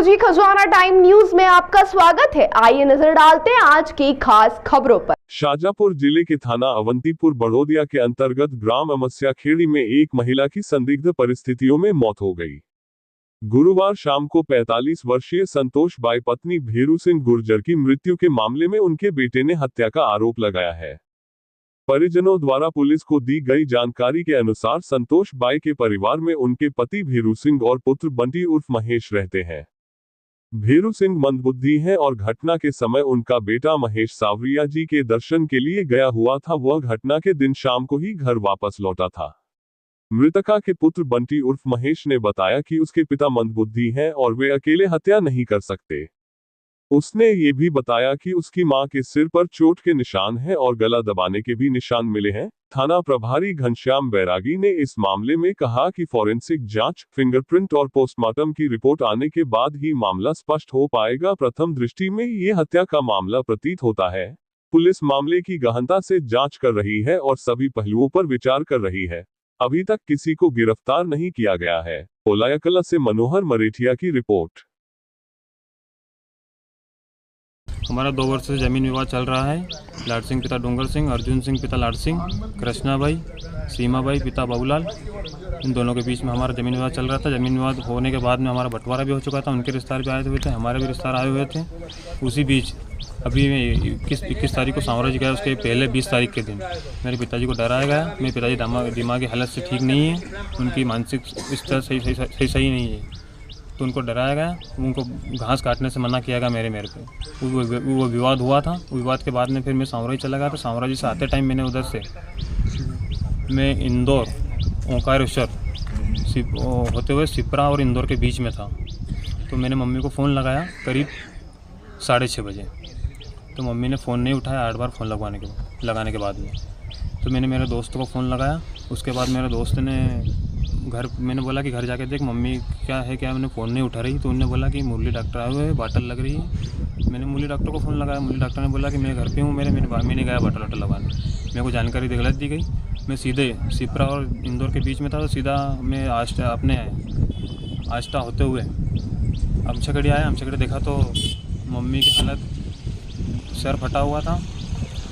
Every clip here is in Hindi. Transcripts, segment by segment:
खोजी खजाना टाइम न्यूज में आपका स्वागत है। आइए नजर डालते हैं आज की खास खबरों पर। शाजापुर जिले के थाना अवंतीपुर बड़ौदिया के अंतर्गत ग्राम अमस्या खेड़ी में एक महिला की संदिग्ध परिस्थितियों में मौत हो गई। गुरुवार शाम को 45 वर्षीय संतोष बाई पत्नी भेरू सिंह गुर्जर की मृत्यु के मामले में उनके बेटे ने हत्या का आरोप लगाया है। परिजनों द्वारा पुलिस को दी गई जानकारी के अनुसार संतोष बाई के परिवार में उनके पति भेरू सिंह और पुत्र बंटी उर्फ महेश रहते हैं। भेरू सिंह मंदबुद्धि है और घटना के समय उनका बेटा महेश सावरिया जी के दर्शन के लिए गया हुआ था। वह घटना के दिन शाम को ही घर वापस लौटा था। मृतका के पुत्र बंटी उर्फ महेश ने बताया कि उसके पिता मंदबुद्धि हैं और वे अकेले हत्या नहीं कर सकते। उसने ये भी बताया कि उसकी मां के सिर पर चोट के निशान हैं और गला दबाने के भी निशान मिले हैं। थाना प्रभारी घनश्याम बैरागी ने इस मामले में कहा कि फॉरेंसिक जांच, फिंगरप्रिंट और पोस्टमार्टम की रिपोर्ट आने के बाद ही मामला स्पष्ट हो पाएगा। प्रथम दृष्टि में ये हत्या का मामला प्रतीत होता है। पुलिस मामले की गहनता से जांच कर रही है और सभी पहलुओं पर विचार कर रही है। अभी तक किसी को गिरफ्तार नहीं किया गया है। ओलायाकला से मनोहर मरेठिया की रिपोर्ट। हमारा 2 वर्ष से जमीन विवाद चल रहा है। लाड सिंह पिता डोंगर सिंह, अर्जुन सिंह पिता लाड सिंह, कृष्णाबाई, सीमाबाई पिता बाबूलाल, इन दोनों के बीच में हमारा जमीन विवाद चल रहा था। जमीन विवाद होने के बाद में हमारा बंटवारा भी हो चुका था। उनके रिश्तेदार भी आए हुए थे, हमारे भी रिश्तेदार आए हुए थे। उसी बीच अभी 21 तारीख को सांवरा जी गया, उसके पहले 20 तारीख के दिन मेरे पिताजी को डराया गया। मेरे पिताजी दिमागी हालत से ठीक नहीं है, उनकी मानसिक स्तर सही नहीं है, तो उनको डराया गया। उनको घास काटने से मना किया गया। मेरे पे वो विवाद हुआ था। विवाद के बाद में फिर मैं सांवरा ही चला गया। तो सांवरा जी से आते टाइम मैंने उधर से मैं इंदौर ओंकारेश्वर होते हुए सिपरा और इंदौर के बीच में था। तो मैंने मम्मी को फ़ोन लगाया करीब 6:30 बजे। तो मम्मी ने फ़ोन नहीं उठाया 8 बार फ़ोन लगाने के बाद में। तो मैंने मेरे दोस्त को फ़ोन लगाया। उसके बाद मेरे दोस्त ने मैंने बोला कि घर जाके देख मम्मी क्या मैंने फ़ोन नहीं उठा रही। तो उन्होंने बोला कि मुरली डॉक्टर आए हुए हैं, बाटल लग रही है। मैंने मुरली डॉक्टर को फ़ोन लगाया। मुरली डॉक्टर ने बोला कि मैं घर पे हूँ, मैंने गया बाटल लगाने। मेरे को जानकारी गलत दी गई। मैं सीधे सिपरा और इंदौर के बीच में था। तो सीधा मैं आष्टा होते हुए अमछकड़ी आया। अमछकड़ी देखा तो मम्मी की हालत, सर फटा हुआ था,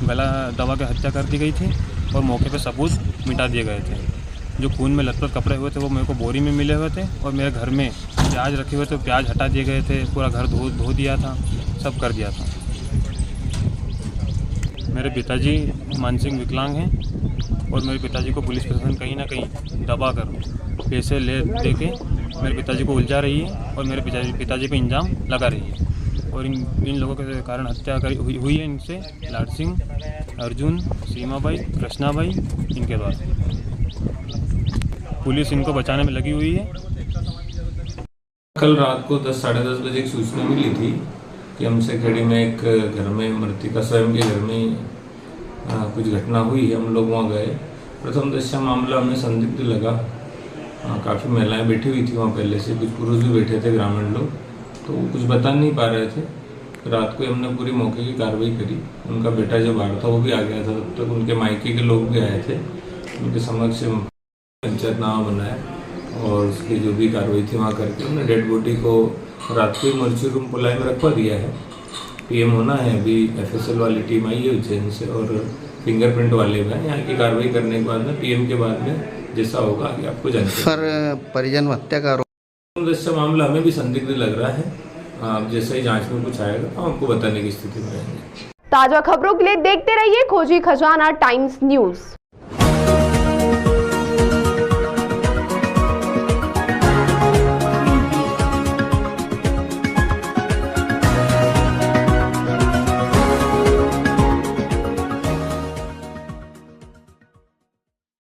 गला दबा के हत्या कर दी गई थी और मौके पे सबूत मिटा दिए गए थे। जो खून में लथपथ कपड़े हुए थे वो मेरे को बोरी में मिले हुए थे और मेरे घर में प्याज रखे हुए थे, प्याज हटा दिए गए थे। पूरा घर धो दिया था, सब कर दिया था। मेरे पिताजी मानसिक विकलांग हैं और मेरे पिताजी को पुलिस प्रशासन कहीं ना कहीं दबा कर पैसे दे के मेरे पिताजी को उलझा रही है और मेरे पिताजी पे इल्ज़ाम लगा रही है। और इन लोगों के कारण हत्या हुई है इनसे, लाड सिंह, अर्जुन, सीमाबाई, कृष्णाबाई, इनके द्वारा। पुलिस इनको बचाने में लगी हुई है। कल रात को 10 साढ़े 10 बजे एक सूचना मिली थी कि अमस्या खेड़ी में एक घर में मृतका स्वयं के घर में कुछ घटना हुई है। हम लोग वहाँ गए। प्रथम दृष्टया मामला हमें संदिग्ध लगा। काफ़ी महिलाएं बैठी हुई थी वहाँ पहले से, कुछ पुरुष भी बैठे थे, ग्रामीण लोग, तो वो कुछ बता नहीं पा रहे थे। रात को हमने पूरी मौके की कार्रवाई करी। उनका बेटा जो बाहर था वो भी आ गया था। तब तक उनके मायके के लोग भी आए थे। उनके समक्ष पंचायतनामा बनाया और उसकी जो भी कार्रवाई थी वहाँ करके उन्होंने डेड बॉडी को रात को ही मर्चुरी रूम पुलाई में रखवा दिया है। पीएम होना है। अभी FSL वाली टीम आई है उज्जैन से और फिंगरप्रिंट वाले भी हैं। यहाँ की कार्रवाई करने के बाद में पीएम के बाद में जैसा होगा आगे आपको जानकारी। सर, परिजन हत्या का मामला हमें भी संदिग्ध लग रहा है। आप जैसे ही जांच में कुछ आएगा तो आपको बताने की स्थिति में रहेंगे। ताजा खबरों के लिए देखते रहिए खोजी खजाना टाइम्स न्यूज।